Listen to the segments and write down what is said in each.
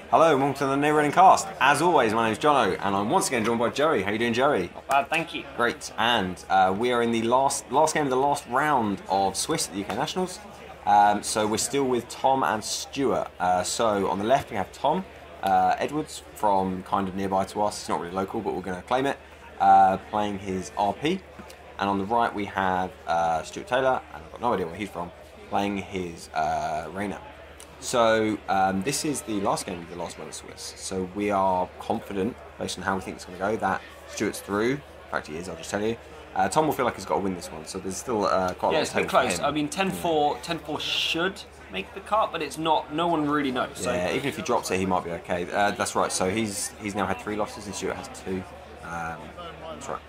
Hello and welcome to the Never Ending Cast. As always, my name is Johno and I'm once again joined by Joey. How you doing, Joey? Not bad, thank you. Great. And we are in the last game of the last round of Swiss at the UK Nationals. So we're still with Tom and Stuart. So on the left we have Tom Edwards from kind of nearby to us. It's not really local, but we're going to claim it. Playing his RP. And on the right we have Stuart Taylor, and I've got no idea where he's from, playing his Reina. So this is the last game of the last round of Swiss. So we are confident, based on how we think it's going to go, that Stuart's through. In fact, he is. I'll just tell you. Tom will feel like he's got to win this one. So there's still quite a lot of it's a bit close. I mean, 10-4 should make the cut, but it's not. No one really knows. So. Yeah, even if he drops it, he might be okay. That's right. So he's now had 3 losses, and Stuart has 2. That's right.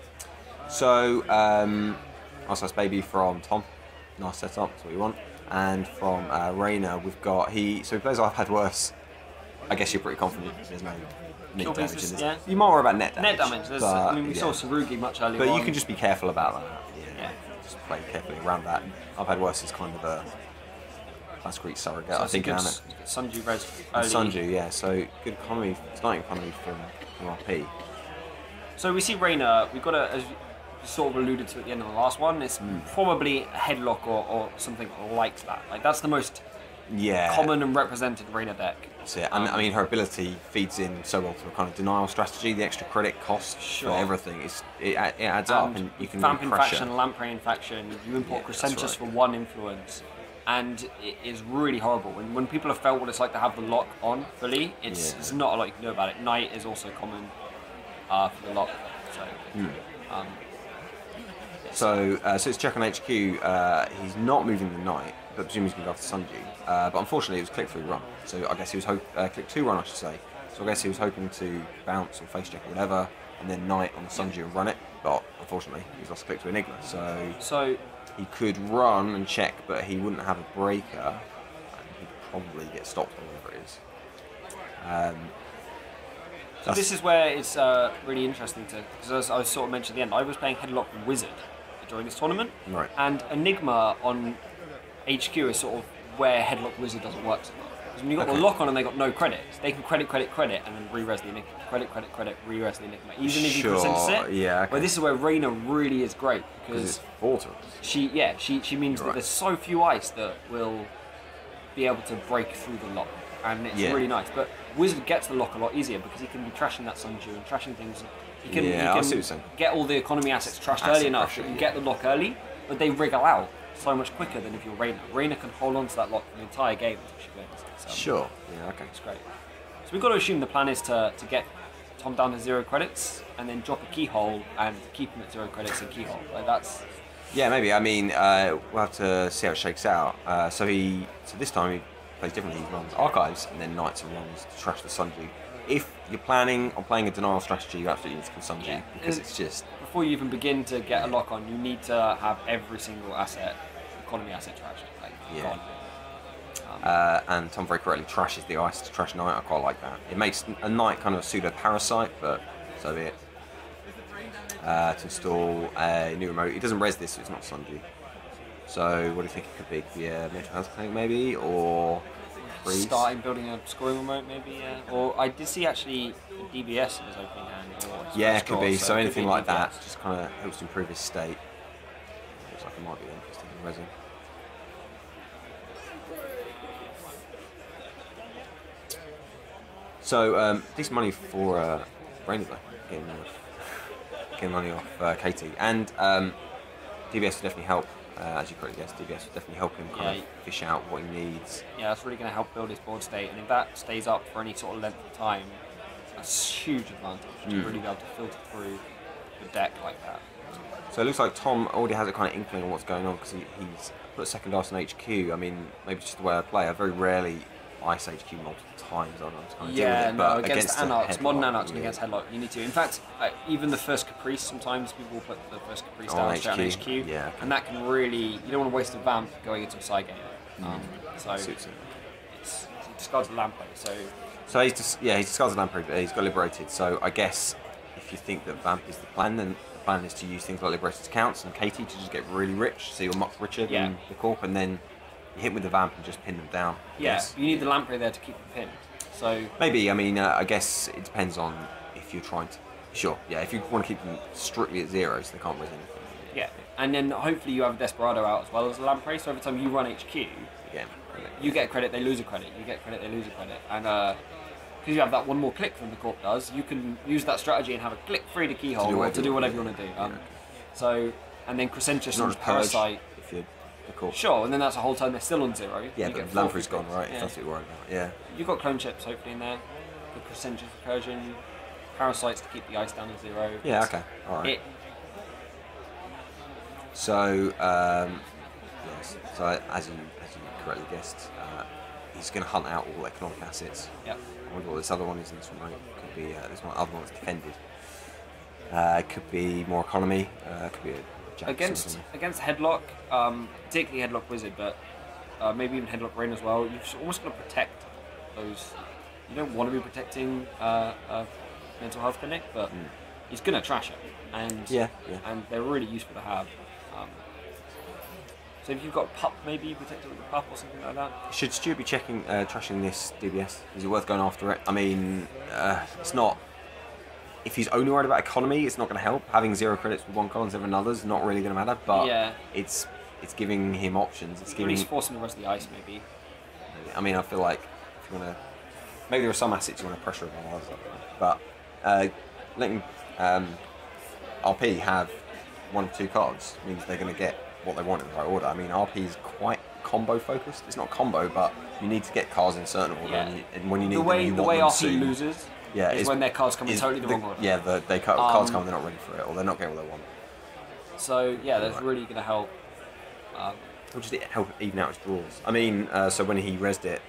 So nice baby from Tom. Nice setup. That's what you want. And from Reina, we've got he plays I've had worse. I guess you're pretty confident there's no net damage in this. Yeah. You might worry about net damage. Net damage. I mean, we saw Sarugi much earlier. But you can just be careful about that. Yeah. Just play carefully around that. I've had worse is kind of a Greek surrogate. So I think isn't it? Sunju res early. Sunju, yeah. So good economy, starting economy from RP. So we see Reina. We've got a. As sort of alluded to at the end of the last one, it's probably a headlock or something like that. Like that's the most common and represented Reina deck. That's it. And I mean, her ability feeds in so well to a kind of denial strategy. The extra credit cost for everything it adds up, and you can Vamp really pressure. Faction, Lamprey Faction. You import Crescentus for 1 influence, and it is really horrible. When people have felt what it's like to have the lock on fully, it's not a lot you can do about it. Knight is also common for the lock. So it's check on HQ. He's not moving the knight, but presumably he's going to go after Sunju. But unfortunately, it was click through run. So I guess he was click 2 run, I should say. So I guess he was hoping to bounce or face check or whatever, and then knight on the Sunju and run it. But unfortunately, he's lost click to Enigma. So he could run and check, but he wouldn't have a breaker, and he'd probably get stopped or whatever it is. So this is where it's really interesting because as I sort of mentioned at the end, I was playing Headlock Wizard during this tournament, right? And Enigma on HQ is sort of where Headlock Wizard doesn't work so well. Because when you got the lock on and they got no credits, they can credit, and then re-res the Enigma. Credit, re-res the Enigma. Even if you present it. Yeah. Okay. Where this is where Reina really is great because it's portals. She means that there's so few ice that will be able to break through the lock. And it's really nice, but Wizard gets the lock a lot easier because he can be trashing that Sunju and trashing things. He can get all the economy assets trashed early enough that you get the lock early, but they wriggle out so much quicker than if you're Reina. Reina can hold on to that lock for the entire game until she wins. Sure. Yeah. Okay. It's great. So we've got to assume the plan is to get Tom down to 0 credits and then drop a keyhole and keep him at 0 credits and keyhole. Like that's. Yeah, maybe. I mean, we'll have to see how it shakes out. So this time he plays differently. He runs archives and then knights and runs to trash the Sunju. If you're planning on playing a denial strategy, you absolutely need to kill Sunju because it's just. Before you even begin to get a lock on, you need to have every single economy asset trashed. Gone. And Tom very correctly trashes the ice to trash knight. I quite like that. It makes a knight kind of a pseudo parasite, but so be it. To install a new remote, it doesn't res this, so it's not Sunju. So what do you think it could be? Yeah, Metro Health Clinic maybe, or freeze? Starting building a scoring remote maybe, or I did see actually a DBS in his opening hand. Yeah, it could be. So anything like that just kind of helps to improve his state. Looks like it might be interesting in resin. So decent money for Reina though, getting money off Katie, and DBS will definitely help. As you correctly guessed, DBS will definitely help him kind of fish out what he needs. Yeah, that's really going to help build his board state, and if that stays up for any sort of length of time, that's a huge advantage to really be able to filter through the deck like that. So it looks like Tom already has a kind of inkling on what's going on because he's put a second ice on HQ. I mean, maybe it's just the way I play. I very rarely ice HQ multiple times. I don't kind of deal with it, but against Anarchs, modern Anarchs and against Headlock, you need to. In fact, even the first Caprice, sometimes people will put the first Caprice down straight on HQ, and that can really, you don't want to waste a vamp going into a side game. So he discards the Lamprey. So he discards the Lamprey, but he's got Liberated. So I guess if you think that vamp is the plan, then the plan is to use things like Liberated Counts and Katie to just get really rich, so you're much richer than the Corp, and then you hit with the vamp and just pin them down. Yeah, you need the Lamprey there to keep them pinned. So maybe, I mean, I guess it depends on if you're trying to. Sure, yeah. If you want to keep them strictly at 0, so they can't raise anything. yeah, and then hopefully you have a Desperado out as well as a Lamprey. So every time you run HQ, Again, you get a credit, they lose a credit. You get credit, they lose a credit, and because you have that one more click from the Corp does, you can use that strategy and have a click free to keyhole or to do whatever you want to do. So, and then Crescentius and Parasite. If you're the Corp. Sure, and then that's a whole turn they're still on 0. Yeah, but Lamprey's gone, right? If that's what you're worried about. Yeah. You've got clone chips hopefully in there. Good Crescentius recursion, Parasites to keep the ice down to 0. Yeah. Okay. All right. So, yes. So as you correctly guessed, he's going to hunt out all economic assets. Yeah. I wonder what this other one is in this one. Could be this one. Other one that's defended. Could be more economy. Could be a Jack against Headlock, particularly Headlock Wizard, but maybe even Headlock Reina as well. You've almost got to protect those. You don't want to be protecting a mental health clinic, but he's going to trash it, and and they're really useful to have. So if you've got Pup, maybe you protect it with a Pup or something like that. Should Stuart be trashing this DBS? Is it worth going after it? I mean, it's not. If he's only worried about economy, it's not going to help. Having 0 credits with one card instead of another is not really going to matter. But it's giving him options. It's giving. He's forcing the rest of the ice, maybe. I mean, I feel like if you want to, maybe there are some assets you want to pressure him on others, but letting RP have 1 or 2 cards means they're going to get what they want in the right order. I mean, RP is quite combo focused. It's not combo, but you need to get cards in certain order, and when you need the way RP soon. loses. Is when their cards come in totally the wrong order. Yeah, cards come and they're not ready for it, or they're not getting what they want. So yeah, that's really going to help. It'll just help even out his draws. I mean, so when he rezzed it,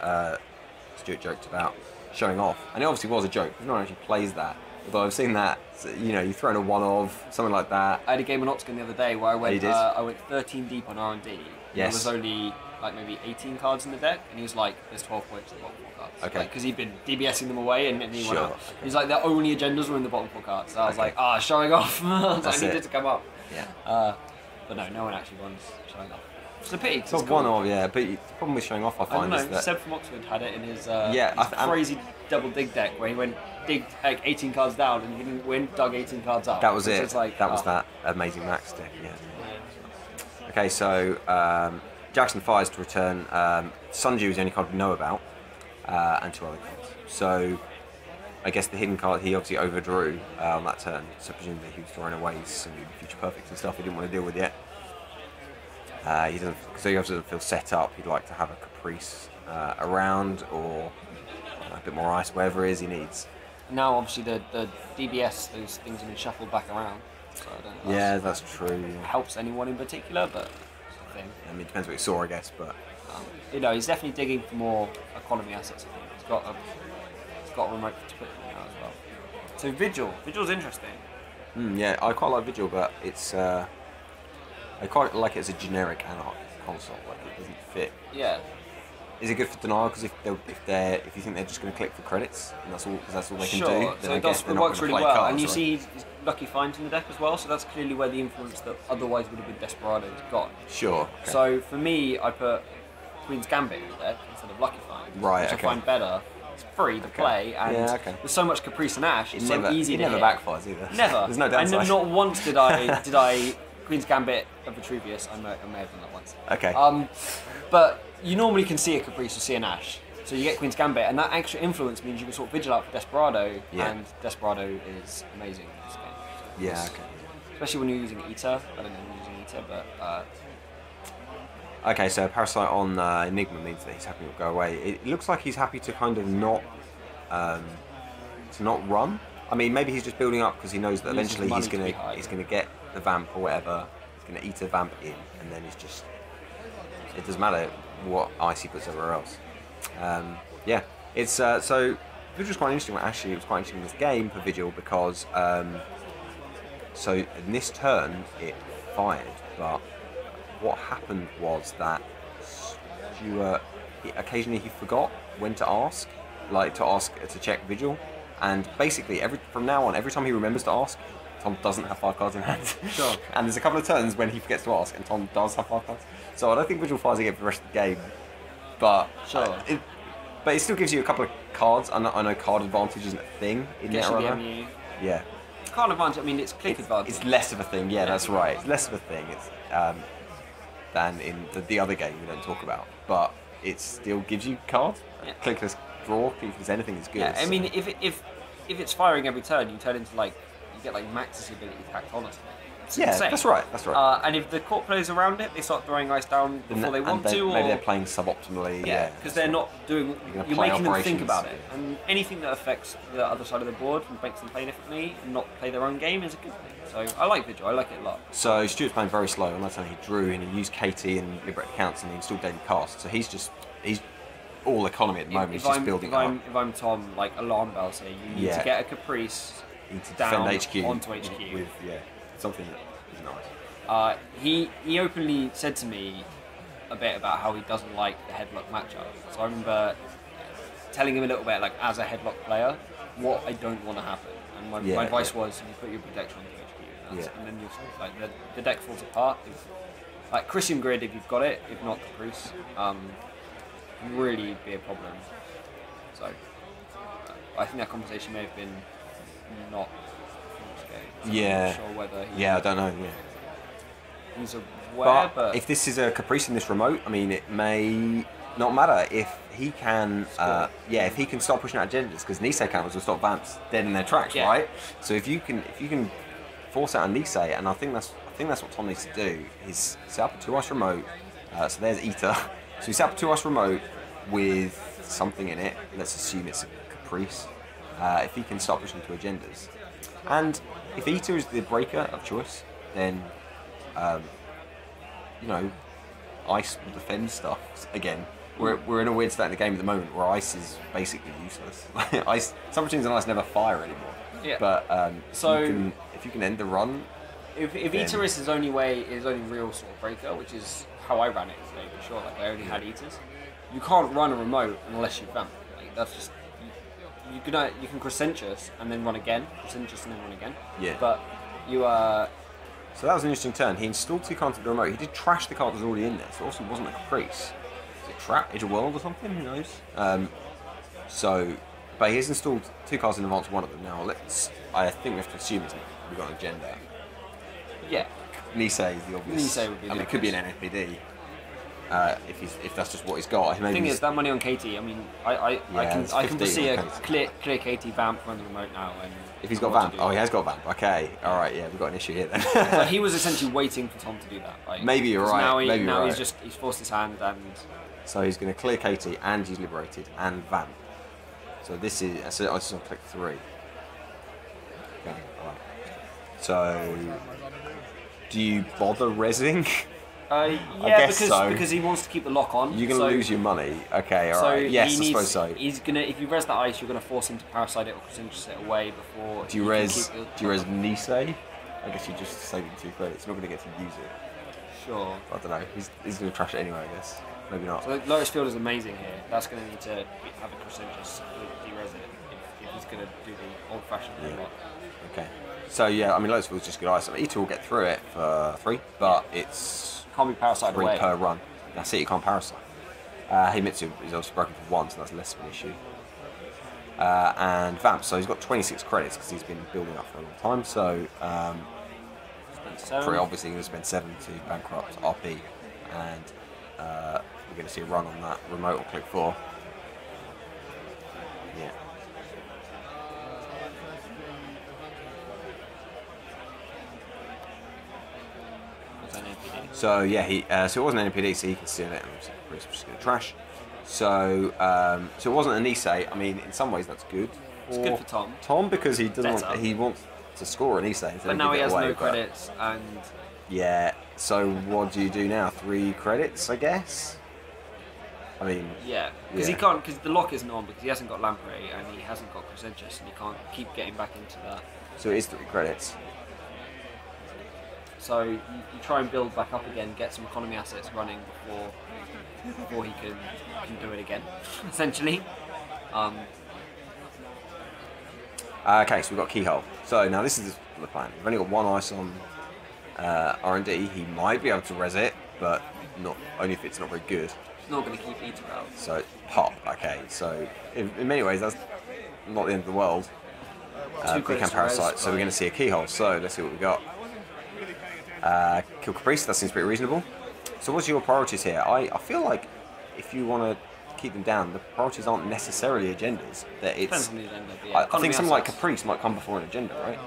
Stuart joked about showing off, and it obviously was a joke. No one actually plays that. Although I've seen that, you throw in a 1 of something like that. I had a game on Octagon the other day where I went 13 deep on R&D. Yes. There was only like maybe 18 cards in the deck, and he was like, "There's 12 points in the bottom 4 cards." Okay. Because he'd been DBSing them away, and he went out. Okay. He's like, "The only agendas were in the bottom 4 cards." So I was like, showing off. I needed to come up. Yeah. But no one actually runs showing off. It's a pity. It's cool. 1 of, yeah. But the problem with showing off, I find, is that Seb from Oxford had it in his crazy double dig deck where he went dig like 18 cards down and he didn't dug 18 cards up. That was it. That was that amazing max deck. Yeah. Okay, so Jackson fires to return Sunju is the only card we know about, and 2 other cards. So I guess the hidden card he obviously overdrew on that turn, so presumably he was throwing away some future perfects and stuff he didn't want to deal with yet. He obviously doesn't feel set up. He'd like to have a Caprice around, or a bit more ice, whatever it is he needs. Now, obviously, the DBS, those things have been shuffled back around. So I don't know. Yeah, that's true. Helps anyone in particular, but it's a thing. I mean, it depends what you saw, I guess. But he's definitely digging for more economy assets. I think he's got a remote to put them now as well. So Vigil's interesting. Yeah, I quite like Vigil, but it's I quite like it as a generic Anarch console. Like it doesn't fit. Yeah. Is it good for denial? Because if you think they're just going to click for credits and that's all they can do, then so I guess it works really well. And you see he's lucky finds in the deck as well, so that's clearly where the influence that otherwise would have been Desperado's gone. Sure. Okay. So for me, I put Queen's Gambit in the deck instead of Lucky Find, which I find better. It's free to play, and there's so much Caprice and Ash. It's so easy to hit. It never backfires either. Never. There's no downside. And not once did I Queen's Gambit of Vitruvius. I may have done that once. Okay. But you normally can see a Caprice or see an Ash. So you get Queen's Gambit, and that extra influence means you can sort of vigil out for Desperado, and Desperado is amazing in this game. Yeah, okay. Especially when you're using Eater. I don't know when you're using Eater, but... Okay, so Parasite on Enigma means that he's happy to go away. It looks like he's happy to kind of not run. I mean, maybe he's just building up because he knows that eventually he's gonna get the vamp or whatever. He's gonna eat a vamp in, and then it's just... It doesn't matter what ice he puts everywhere else. Yeah, it's so Vigil's quite interesting. Actually, it was quite interesting in this game for Vigil because so in this turn it fired, but what happened was that Stuart occasionally he forgot when to ask, to check Vigil, and basically from now on, every time he remembers to ask, Tom doesn't have 5 cards in hand. Sure. And there's a couple of turns when he forgets to ask, and Tom does have 5 cards. So I don't think Vigil fires again for the rest of the game, but sure. But it still gives you a couple cards. I know card advantage isn't a thing in Netrunner. Yeah. Card advantage. I mean, it's click advantage. It's less of a thing. Yeah, that's right. It's less of a thing. It's than in the other game we don't talk about, but it still gives you cards. Yeah. Clickless draw, clickless anything is good. Yeah, I mean, if it's firing every turn, you turn into like you get like Max's ability tacked on or something. Yeah, insane. that's right. That's right. And if the court players around it, they start throwing ice down before they want to, or maybe they're playing suboptimally. yeah, because they're not doing. You're making them think about it, and anything that affects the other side of the board and makes them play differently and not play their own game is a good thing. So I like Vigil. I like it a lot. So Stuart's playing very slow. On that turn, he drew and he used KT and liberated counts and he installed daily cast. So he's all economy at the moment. He's just building up. If I'm Tom, like alarm bells here, you need to get a Caprice down HQ onto HQ with something that is nice. He openly said to me a bit about how he doesn't like the headlock matchup. So I remember telling him a little bit, like as a headlock player, what I don't want to happen. And my advice was, you put your protection onto HQ, and then you'll like the deck falls apart. Like Christian Grid, if you've got it, if not Caprice, can really be a problem. So I think that conversation may have been not. So yeah. I'm not sure whether. I don't know. Yeah. He's aware, but if this is a Caprice in this remote, I mean, it may not matter if he can. If he can start pushing out agendas, because Nisei counters will stop Vamps dead in their tracks, right? So if you can force out a Nisei, and I think that's what Tom needs to do, is set up a 2-ice remote. So there's Eater. So we set up a 2-ice remote with something in it. Let's assume it's a Caprice. If he can start pushing to agendas, and if Eater is the breaker of choice, then Ice will defend stuff. Again, we're in a weird state in the game at the moment where Ice is basically useless. Ice, Subroutines and Ice never fire anymore. Yeah. But if you can end the run, if Eater is his only real sort of breaker, which is how I ran it today for sure. Like I only had Eaters. You can't run a remote unless you vamp. Like that's just you can Crescentius and then run again, Crescentius and then run again. Yeah. But you So that was an interesting turn. He installed 2 cards of the remote. He did trash the card that was already in there, so it also wasn't a Caprice. Is it Trap, Age of World or something? Who knows? But he has installed 2 cards in advance of one of them. Now, I think we have to assume we've got an agenda. Yeah. Nisei is the obvious. Nisei would be it could be an NFPD. If that's just what he's got. The thing is, that money on KT, I mean, I can foresee a clear KT vamp on the remote now. And if he's got vamp, he has got vamp. Okay, all right, yeah, we've got an issue here then. So he was essentially waiting for Tom to do that. Like, maybe you're right. Now he's forced his hand and. So he's going to clear KT and he's liberated and vamp. So this is. So I just want to click 3. Okay, all right. So do you bother rezzing? Because he wants to keep the lock on. You're going to lose your money. Okay, alright. Yes, I suppose so. He's gonna, if you res the ice, you're going to force him to parasite it or Crescentius it away before. Do you res Nisei? I guess you're just saving 2 credits. You're not going to get to use it. Sure. I don't know. He's going to trash it anyway, I guess. Maybe not. So Lotus Field is amazing here. That's going to need to have a Crescentius de-res it if he's going to do the old-fashioned lock. Okay. So yeah, I mean Lotus Field is just good ice. I mean, Eater will get through it for 3, but it's. Can't be parasite 3 away per run. That's it. You can't parasite. Heimitsu is obviously broken for 1, so that's less of an issue. And Vamp, so he's got 26 credits because he's been building up for a long time. So pretty obviously he's going to spend 7 to bankrupt RP, and we're going to see a run on that remote or click 4. Yeah. So yeah, so it wasn't an NPD, so he can steal it, and Chris was just going to trash. So so it wasn't a Nisei. I mean, in some ways that's good. It's good for Tom. Tom, because he doesn't he wants to score a Nisei. But now he has no credits, and yeah. So what do you do now? 3 credits, I guess. I mean, yeah, because he can't, because the lock isn't on because he hasn't got Lamprey and he hasn't got Crescentius, and he can't keep getting back into that. So it is 3 credits. So you try and build back up again, get some economy assets running before he can do it again, essentially. Okay, so we've got Keyhole. So now this is the plan. We've only got 1 ice on R&D. He might be able to res it, but not only if it's not very good. It's not going to keep Eater out. So pop. Okay. So in many ways, that's not the end of the world. Big parasite. So we're going to see a keyhole. So let's see what we got. Kill Caprice. That seems pretty reasonable. So what's your priorities here? I feel like if you want to keep them down, the priorities aren't necessarily agendas. That it's. Depends on the agenda. Yeah, I think something like Caprice might come before an agenda, right?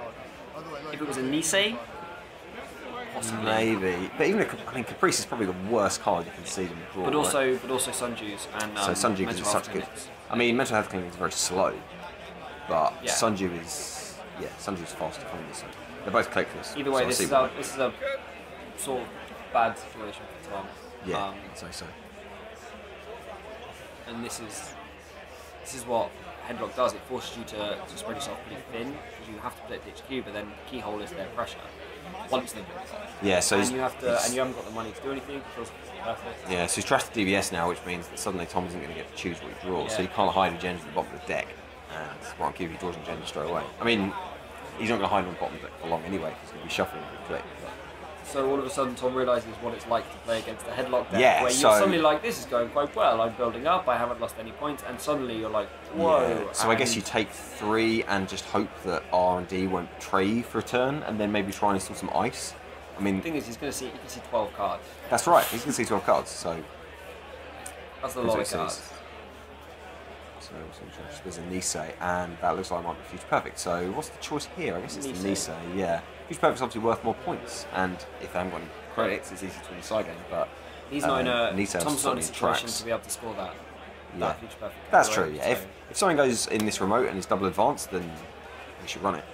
If it was a Nisei, possibly. Maybe, but even I mean, Caprice is probably the worst card you can see them draw. But also, right? but also Sunju's and So Sunju mental is health such good. clinics. I mean, mental health clinic is very slow, but Yeah. Sunju is Sunju's faster from this. They're both clickless. Either way, so this is a sort of bad situation for Tom. Yeah, I'd say so. And this is what Headlock does. It forces you to spread yourself pretty thin because you have to protect HQ, but then Keyhole is their pressure once they've been attacked. Yeah, so and you haven't got the money to do anything. It feels perfect. Yeah, so he's trashed the DVS now, which means that suddenly Tom isn't going to get to choose what he draws. Yeah. So he can't hide agendas at the bottom of the deck. And Ron Q, he draws an agenda straight away. I mean, he's not going to hide on the bottom of the deck for long anyway, because he's going to be shuffling every click. So all of a sudden, Tom realises what it's like to play against a Headlock deck, Yeah, where so- you're suddenly like, this is going quite well, I'm building up, I haven't lost any points, and suddenly you're like, whoa. Yeah. So I guess you take 3 and just hope that R&D won't betray you for a turn, and then maybe try and install some ice. I mean, The thing is, you can see 12 cards. that's right, he's going to see 12 cards, so... That's a That's lot what of it cards. says. So there's a Nisei, and that looks like it might be Future Perfect. So what's the choice here? I guess it's the Nisei. Nisei, yeah. Future Perfect's obviously worth more points, and if they haven't got any credits, it's easy to win the side game, but... He's not in a. Nisei's Tom's not in a certainly situation tracks. to be able to score that. Yeah. That Future Perfect. That's card, true, yeah. so- If something goes in this remote and it's double advanced, then we should run it.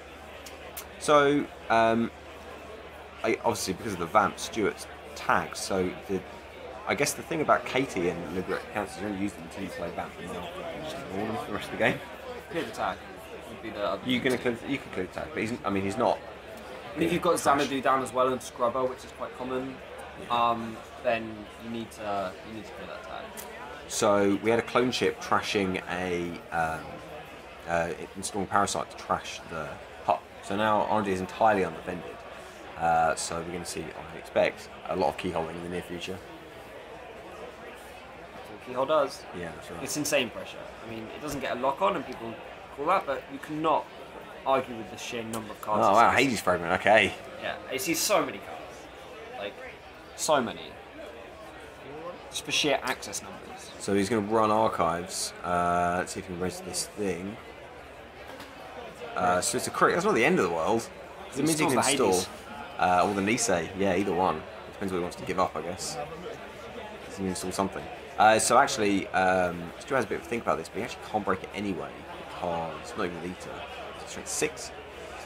So, obviously because of the Vamp, Stuart's tagged, so I guess the thing about Katie and Liberate counts is you only use them until you play Vamp, and then you just ignore them for the rest of the game. Clear the tag would be the other. You can clear the tag, but he's not. And if you've got Xanadu down as well and Scrubber, which is quite common, then you need to clear that tag. So we had a clone ship trashing installing Parasite to trash the pup. So now R&D is entirely undefended. So we're going to see, I expect, a lot of keyholding in the near future. That's what Keyhole does. Yeah, that's right. It's insane pressure. I mean, it doesn't get a lock on, and people call that, but you cannot argue with the sheer number of cards. Oh wow, it sees. Hades Fragment, okay. Yeah, it sees so many cards. Like, so many. Just for sheer access numbers. So he's going to run archives. Let's see if he can raise this thing. So it's a crit. That's not the end of the world. It means he can Installs the install. Hades. Or the Nisei. Yeah, either one. It depends what he wants to give up, I guess. He can install something. So actually, Stu has a bit of a think about this, but he actually can't break it anyway because it's not even Lita. It's strength 6. So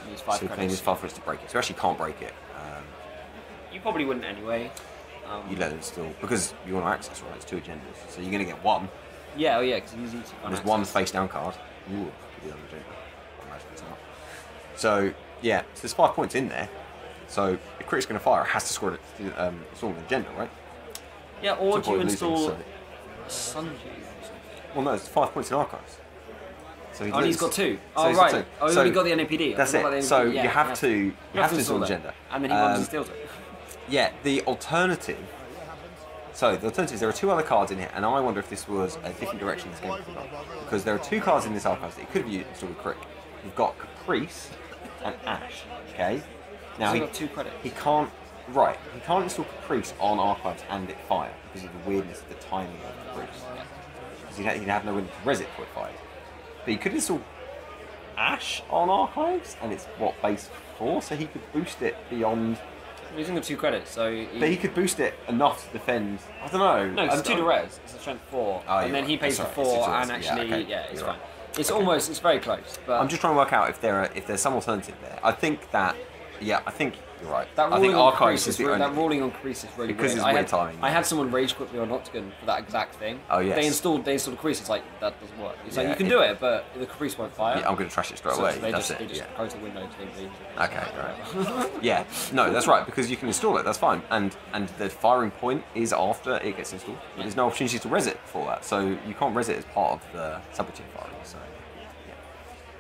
you use 5 So he can credits. use 5 for us to break it. So he actually can't break it. You probably wouldn't anyway. You let it install because you want to access, right? It's 2 agendas, so you're going to get 1. Yeah, because you use each And there's 1 face down card. Ooh, could be on the agenda. I imagine it's not. So yeah, so there's 5 points in there. So if Critic's going to fire, it has to score it. It's all an agenda, right? Yeah, or To do you avoid losing, install so- Sunju or something? Well, no, it's 5 points in archives. So Oh, and he's got 2. So Oh, he's got right. 2. Oh, he's So only got the NAPD. I That's forgot about it. the So NAPD. Yeah, you have to install that. agenda. And then he runs and steals it. Yeah, the alternative. So the alternative is there are 2 other cards in here, and I wonder if this was a different direction this game could go. Because there are 2 cards in this archives that he could have used installed with Crick. You've got Caprice and Ash. Okay. Now He's got 2 credits. he can't. Right, he can't install Caprice on archives and it fire because of the weirdness of the timing of Caprice. Because he'd have no window to res it before it fired. But he could install Ash on archives, and it's what, base 4, so he could boost it beyond. He's only got 2 credits, so. But he could boost it enough to defend. I don't know. No, it's 2 to res. It's a strength 4. Oh, and you're then right. he pays That's for right. 4, It's 2 and to res. actually, Yeah, okay. it's You're fine. right. It's almost, it's very close. But I'm just trying to work out if there's some alternative there. I think you're right. that I think ruling on archives Caprice is the that only. ruling on Caprice is really Because weird. it's I weird had, timing. I had someone rage quickly on Octagon for that exact thing. Oh, yes. They installed Caprice. It's like that doesn't work. It's like Yeah, you can do it, but the Caprice won't fire. Yeah, I'm going to trash it straight So away. they That's just it. Yeah. close the window to leave. Okay, right. Yeah, no, that's right, because you can install it, that's fine. And the firing point is after it gets installed. But there's no opportunity to res it for that, so you can't res it as part of the subroutine firing, so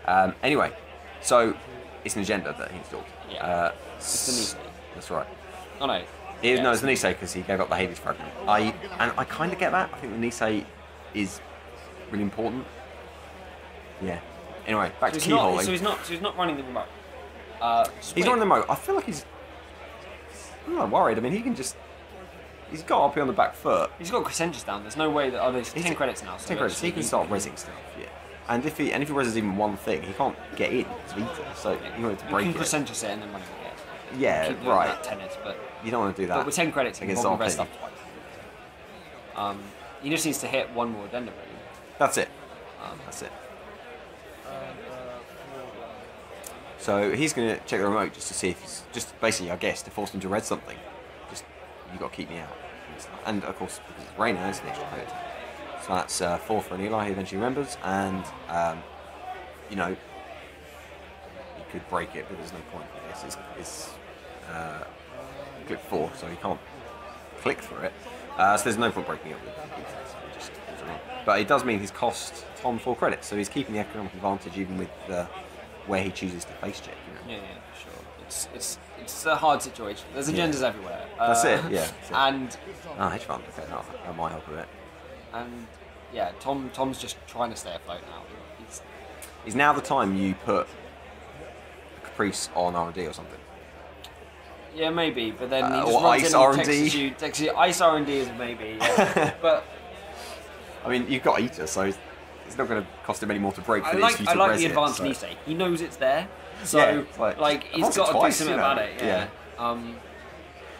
yeah. Anyway, so it's an agenda that he installed. Yeah. It's the Nisei. That's right. Oh no, No, it's the Nisei because he gave up the Hades fragment. I kind of get that. I think the Nisei is really important. Yeah. Anyway, back to keyholing. So he's not running the remote. He's not running the remote. I feel like I'm not worried. I mean, he's got RP on the back foot. He's got Crescentus down. There's no way that there's 10 credits now. So 10 credits. So he can start rezzing stuff. Yeah. And if he rezzes even one thing, he can't get in to Vita. So he wanted to break it. You can Crescentus it and then run it again. Yeah, right. Tennis, but you don't want to do that. But with 10 credits, he can probably rest up twice. He just needs to hit one more addendum, really. That's it. That's it. So he's going to check the remote just to see if he's just basically, I guess, to force him to read something. Just you got to keep me out. And of course, because it's Reina is the extra credit. So that's 4 for an Eli. He eventually remembers, and you know, he could break it, but there's no point. I guess it's click 4, so he can't click through it. So there's no point breaking it with but it does mean he's cost Tom 4 credits, so he's keeping the economic advantage even with where he chooses to face check. You know? Yeah, for sure. It's a hard situation. There's agendas everywhere. That's it. Yeah. And hedge fund. Okay, that might help a bit. And yeah, Tom's just trying to stay afloat now. Is now the time you put a Caprice on R&D or something? Yeah, maybe, but then he just or runs Ice in and R&D. texts you. Ice R&D is a maybe, yeah. But I mean, you've got Eater, so it's not going to cost him any more to break. I like the advanced Nisei. He knows it's there, so like he's got to do something about it. Yeah.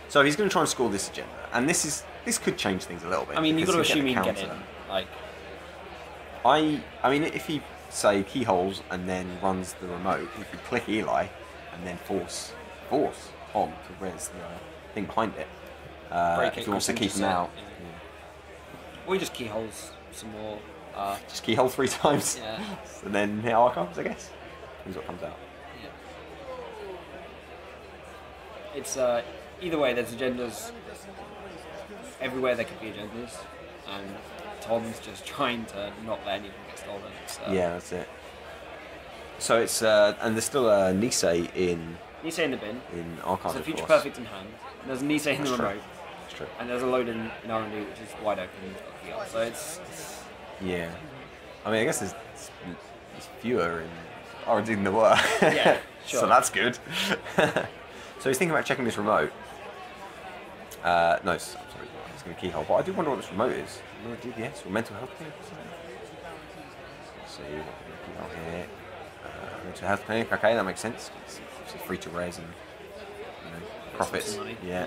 So he's going to try and score this agenda, and this could change things a little bit. I mean, you've got to assume he can get in. Like, I mean, if he say keyholes and then runs the remote, he could click Eli and then force Tom to res the thing behind it. If he wants to keep him out. Or he just keyholes some more. Just keyhole 3 times. Yeah. And then hit Archives, I guess. Here's what comes out. Yeah. It's either way. There's agendas everywhere. There could be agendas, and Tom's just trying to not let anything get stolen. So. Yeah, that's it. So it's and there's still a Nisei in. Nisei in the bin. In Archives. So Future Perfect in hand. There's a Nisei in the remote. That's true. And there's a load in R&D which is wide open. So it's yeah. I mean, I guess there's fewer in R&D than there were. Yeah, sure. So that's good. So he's thinking about checking this remote. No, I'm sorry, he's going to keyhole. But I do wonder what this remote is. DBS or mental health clinic or something? Let's see, what can we keyhole here? Mental health clinic, okay, that makes sense. It's obviously free to raise and profits. Yeah.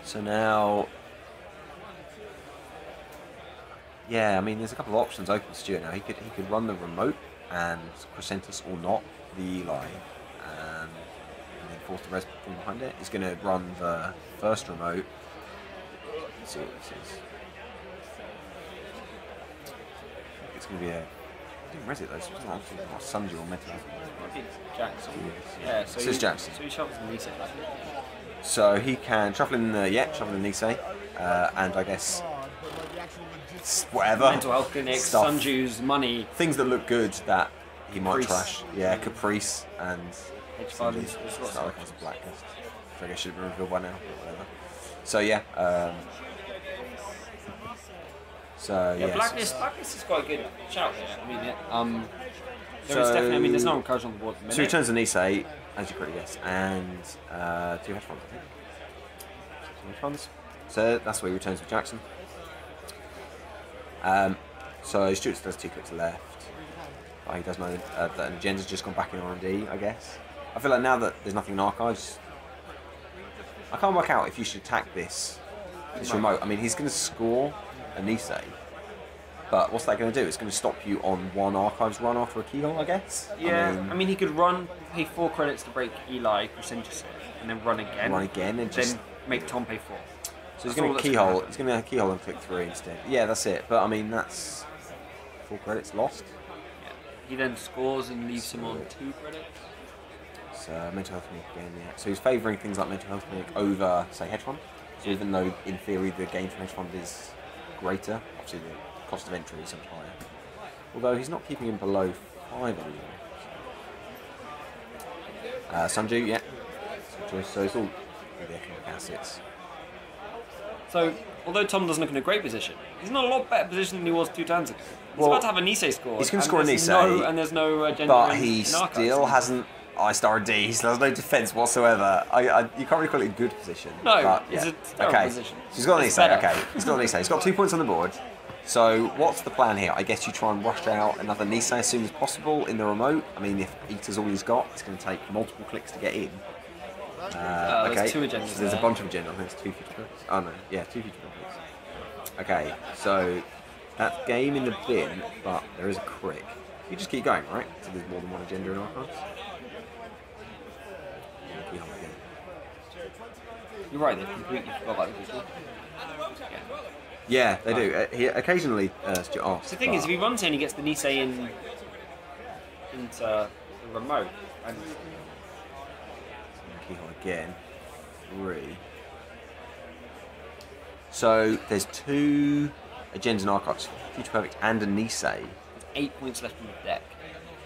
So now, yeah, I mean, there's a couple of options open to Stuart now. He could run the remote and Crescentus or not the Eli, and then force the rest from behind it. He's going to run the first remote. Let's see what this is. It's going to be a. I didn't res it though. So it's not Sunju or Metal. Jackson. Yeah, so this is Jackson. So he shuffles the Nisei back. So he can shuffle in the Nisei, and I guess whatever. Mental health clinics, stuff, Sunju's money. Things that look good that he might Caprice. trash. Yeah, Caprice and Hedge funds. Other kinds of blacklist. I guess should have been revealed by now. But whatever. So yeah. Blacklist is quite a good shout here. I mean, there is definitely. I mean, there's no encouragement on the board at the minute. So he turns the Nisei, as you correctly guessed, and 2 hedge funds, I think. 2 hedge funds. So that's where he returns with Jackson. So Stuart does 2 clicks left. But he does know that an agenda's just gone back in R&D, I guess. I feel like now that there's nothing in Archives, I can't work out if you should attack this remote. I mean, he's going to score a Nisei, but what's that going to do? It's going to stop you on 1 Archives run after a keyhole, I guess? Yeah, I mean, he could pay 4 credits to break Eli, Crescentus, and then run again. And just then make Tom pay 4. So he's going to keyhole. He's going to keyhole and click 3 instead. Yeah, that's it. But I mean, that's 4 credits lost. Yeah. He then scores and leaves him on 2 credits. So mental health clinic again. Yeah. So he's favouring things like mental health clinic over, say, hedge fund. So even though in theory the gain from hedge fund is greater, obviously the cost of entry is so much higher. Although he's not keeping him below 5 anymore. Sunju, yeah. So choice. So it's all the economic assets. So, although Tom doesn't look in a great position, he's in a lot better position than he was 2 turns ago. He's about to have a Nisei score. He's going to score a Nisei. And there's no agenda but he still hasn't I-star a D, so there's no defence whatsoever. You can't really call it a good position. No, but, it's a terrible position. So he's got a Nisei, okay. He's got a Nisei. He's got 2 points on the board. So what's the plan here? I guess you try and rush out another Nisei as soon as possible in the remote. I mean, if Ita's all he's got, it's going to take multiple clicks to get in. Okay. There's 2 agendas. So there's a bunch of agendas. I think it's 2 future picks. Oh no, yeah, 2 future picks. Okay, so that's game in the bin, but there is a crick. You just keep going, right? So there's more than one agenda in our cards. You're right, they completely forgot about the visual. Yeah, they do. He occasionally asks. The thing is, if he runs in, he gets the Nisei into the remote. And again. 3. So there's 2 agendas in our cards, Future Perfect and a Nisei. There's 8 points left in the deck,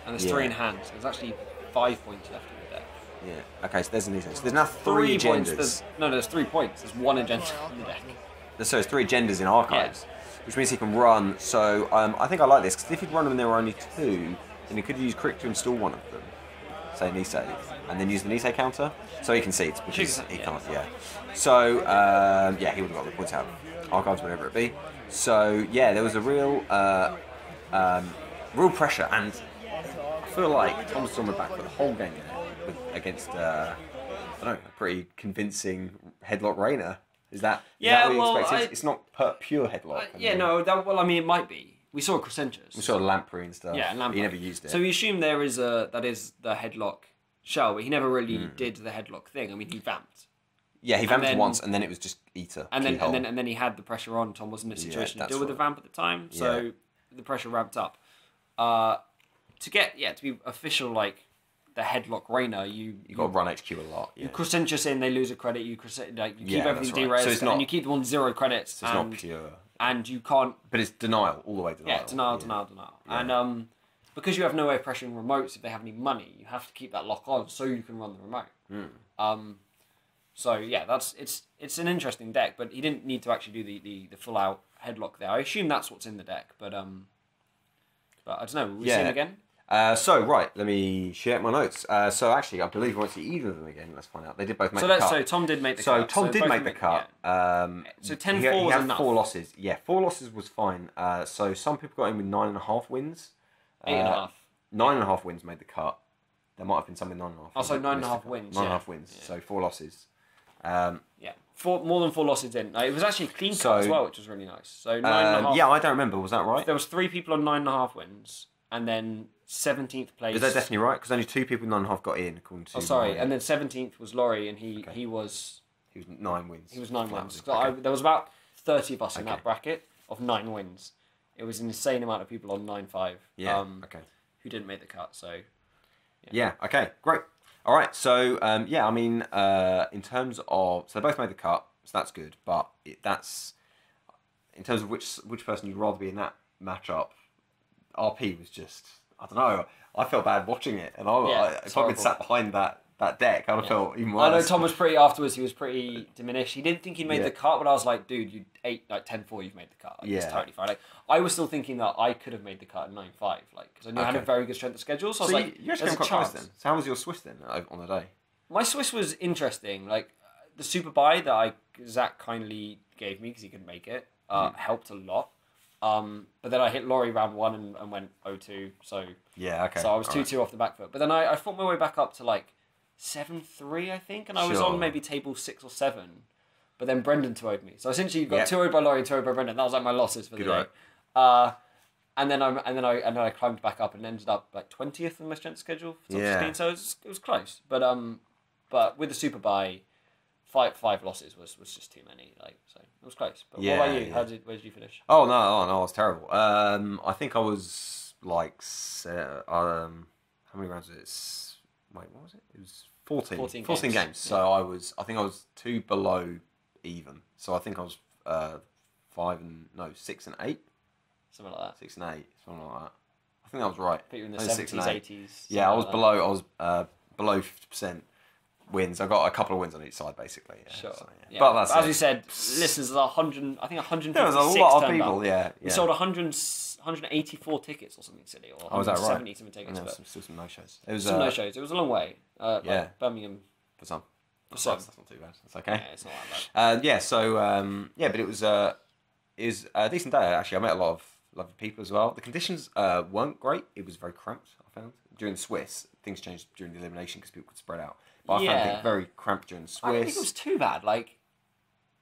and there's 3 in hand. So there's actually 5 points left in the deck. Yeah. Okay, so there's a Nisei. So there's now 3 agendas. There's 3 points. There's 1 agenda in the deck. So there's 3 agendas in archives, which means he can run. So I think I like this, because if he'd run them and there were only 2, then he could use Crick to install one of them, say Nisei, and then use the Nisei counter, so he concedes, because he can't, So, he would have got the points out of archives, whatever it be. So, yeah, there was a real pressure, and I feel like Tom's on the back for the whole game against, I don't know, a pretty convincing headlock Reina. Is that what you expected? It's not pure headlock. It might be. We saw Crescentious. We saw Lamprey and stuff. Yeah, Lamprey. He never used it. So we assume that is the headlock shell, but he never really did the headlock thing. I mean, he vamped. Yeah, he vamped once, and then it was just Eater. And then he had the pressure on. Tom wasn't in a situation to deal with the vamp at the time, so the pressure ramped up. To be official, like the headlock Reina, you got to run HQ a lot. Yeah. You Crescentious in, they lose a credit. You keep everything de-res, and you keep them on 0 credits. So it's not pure. And you can't. But it's denial, all the way denial. Yeah, denial. Yeah. And because you have no way of pressuring remotes if they have any money, you have to keep that lock on so you can run the remote. So yeah, it's an interesting deck, but he didn't need to actually do the full out headlock there. I assume that's what's in the deck, but I don't know. Will we see him again? Let me share my notes. So actually, I believe we won't see either of them again. Let's find out. They did both make the cut. So Tom did make the cut. So Tom did make the cut. Yeah. So 10-4 he was had enough. 4 losses. Yeah, 4 losses was fine. So some people got in with 9.5 wins. 8.5. 9.5 wins made the cut. There might have been some with 9.5. Oh, so 9.5 wins. 9.5 wins. Yeah. So 4 losses. More than 4 losses in. It was actually a clean cut as well, which was really nice. So 9.5. Yeah, I don't remember. Was that right? There was 3 people on 9.5 wins, and then 17th place. Is that definitely right? Because only 2 people 9.5 got in, according to. Oh, sorry. And then 17th was Laurie, and he was. He was 9 wins. He was 9 wins. There was about 30 of us in that bracket of 9 wins. It was an insane amount of people on 9.5. Yeah. Who didn't make the cut? So. Yeah. Okay. Great. All right. So in terms of they both made the cut, so that's good. But that's in terms of which person you'd rather be in that matchup. RP was just, I don't know. I felt bad watching it, and if I'd been sat behind that deck, I'd have felt even worse. I know Tom was afterwards. He was pretty diminished. He didn't think he made the cut, but I was like, dude, you 10-4, you've made the cut. It's totally fine. Like, I was still thinking that I could have made the cut at 9-5, because I knew I had a very good strength of schedule. So I was like, you actually came quite close then. So how was your Swiss then on the day? My Swiss was interesting. Like the super buy that Zach kindly gave me because he couldn't make it helped a lot. But then I hit Laurie round 1 and went 0-2. So So I was 2-2 off the back foot. But then I fought my way back up to like 7-3, I think, and I was on maybe table 6 or 7. But then Brendan 2-0'd me. So essentially, you got 2-0'd by Laurie and 2-0'd by Brendan. That was like my losses for the day. Right. And then I climbed back up and ended up like 20th in my strength schedule for top 16. So it was close. But with the super buy, five losses was just too many. So it was close. But what about you? Where did you finish? Oh no, I was terrible. I think I was like how many rounds was it? Wait, what was it? It was 14 games. So I think I was 2 below even. So I think I was 6 and 8. Something like that. 6 and 8, something like that. I think that was right. But you were in the 70s, 80s. Yeah, I was below. I was below 50%. wins. I got a couple of wins on each side, basically. Yeah. Sure. So, yeah. Yeah. But that's as it. we said, listeners, I think 156 There was a lot of turned people. up. Yeah. We sold 184 tickets or something silly, or 170 Oh, was that right? something tickets. And there was still some no-shows. It was some no-shows. It was a long way. Yeah. Like Birmingham. For some. Some. That's not too bad. It's okay. Yeah, it's not that bad. Yeah. So but it was a decent day actually. I met a lot of lovely people as well. The conditions weren't great. It was very cramped. I found during the Swiss things changed during the elimination because people could spread out. But I found it very cramped during the Swiss. I don't think it was too bad. Like.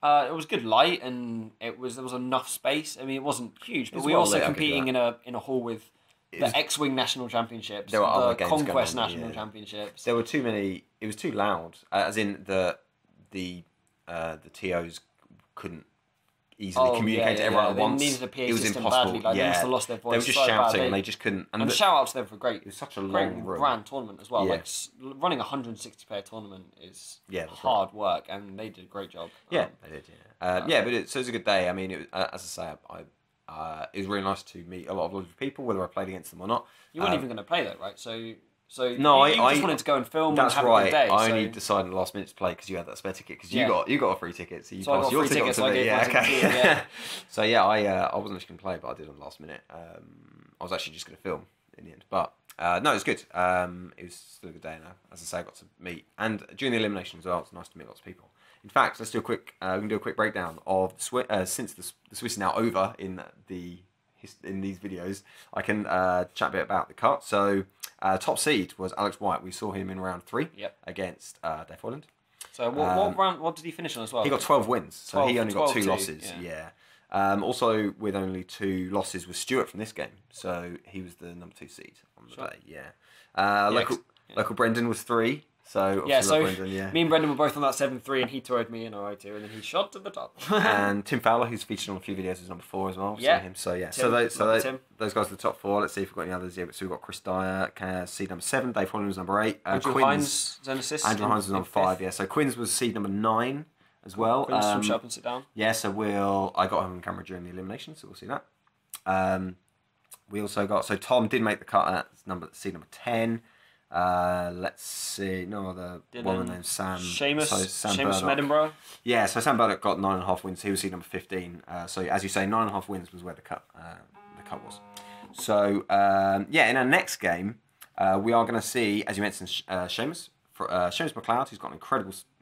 It was good light, and there was enough space. I mean, it wasn't huge, but we were also competing in a hall with the X-Wing National Championships, there were other the games Conquest going on, National Championships. There were too many. It was too loud. As in the TOs couldn't easily communicate to everyone at once. They needed a PA it was system impossible. badly. Like, they must have lost their voice. They were just so shouting, badly. and they just couldn't. And shout out to them for It was such a great long room. grand tournament as well. Yeah. Like running a 160 player tournament is that's hard work, and they did a great job. Yeah, they did. Yeah, but it was a good day. I mean, it was, as I say, it was really nice to meet a lot of lovely people, whether I played against them or not. You weren't even going to play though, right? So no, you just wanted to go and film and have a good day. I only decided at the last minute to play because you had that spare ticket. Because you got a free ticket, so you so passed your ticket to me. Yeah, okay. Yeah. So yeah, I wasn't actually going to play, but I did on the last minute. I was actually just going to film in the end, but no, it was good. It was still a good day now. As I say, I got to meet, and during the elimination as well, it's nice to meet lots of people. In fact, let's do a quick. We can do a quick breakdown of since the Swiss is now over in these videos. I can chat a bit about the cut. So top seed was Alex White. We saw him in round 3 against Dave Holland. So what round? What did he finish on as well? He got 12 wins. So he only got 2 losses. Yeah. Also with only 2 losses was Stuart from this game. So he was the number 2 seed on the day. Yeah. Local Brendan was 3. So me and Brendan were both on that 7-3, and he toured me in our 2, and then he shot to the top. And Tim Fowler, who's featured on a few videos, was number 4 as well. Yeah. Him. So yeah. Tim, those guys are the top 4. Let's see if we've got any others. Yeah, so we've got Chris Dyer, seed number 7. Dave Holland was number 8. Andrew Hines was an assist. Andrew Hines was number 5. Yeah. So Quinns was seed number 9 as well. Quinns from Shut Up and Sit Down. Yeah. So I got him on camera during the elimination, so we'll see that. We also got Tom did make the cut at seed number 10. Let's see. No other woman named Sam. Seamus from Edinburgh. Yeah, so Sam Burdock got 9.5 wins. He was seed number 15. So as you say, 9.5 wins was where the cut was. So in our next game, we are going to see, as you mentioned, Seamus McLeod, who's got an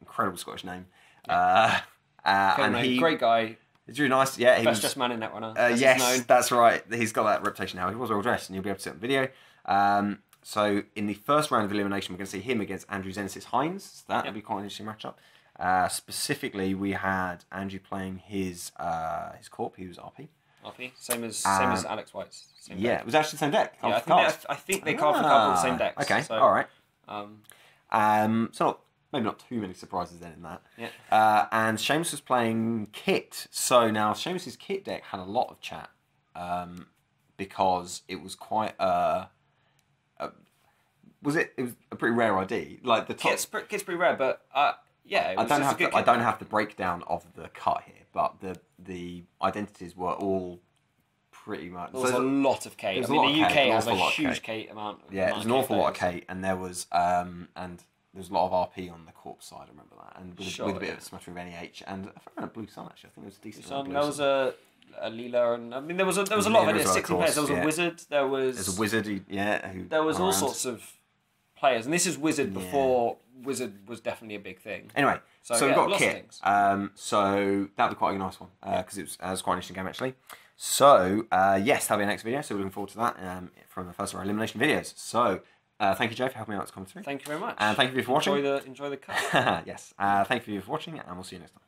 incredible Scottish name. And great guy. It's really nice. Yeah, best dressed man in Netrunner. Yes, that's right. He's got that reputation now. He was well dressed, and you'll be able to see it on video. So in the first round of elimination, we're going to see him against Andrew Zenesis Hines. So that'll be quite an interesting matchup. Specifically, we had Andrew playing his corp. He was RP. RP, same as Alex White's. It was actually the same deck. Yeah, I think they carved a couple of the same decks. Okay, so, all right. So maybe not too many surprises then in that. Yeah. And Seamus was playing Kit. So now Seamus's Kit deck had a lot of chat because it was quite it was a pretty rare ID. Like the top... Kit's pretty rare, but I don't have the breakdown of the cut here, but the identities were all pretty much. There was a lot of Kate. I mean, the UK has a huge Kate amount. Yeah, there's an awful lot of Kate, and there was a lot of RP on the corp side. I remember that, and with a bit of a smattering of NEH and a fair amount of Blue Sun. Actually, I think it was a decent. There was a Leela, and I mean there was a lot of it. 16 players. There was a Wizard. There's a Wizard. There was all sorts of players, and this is Wizard before Wizard was definitely a big thing. Anyway, so we've got Kit. So that'll be quite a nice one because it was quite an interesting game actually. So yes, that'll be our next video. So we're looking forward to that from the first of our elimination videos. So thank you, Joe, for helping me out with this commentary. Thank you very much. And thank you for watching. Enjoy the cut. Yes. Thank you for watching, and we'll see you next time.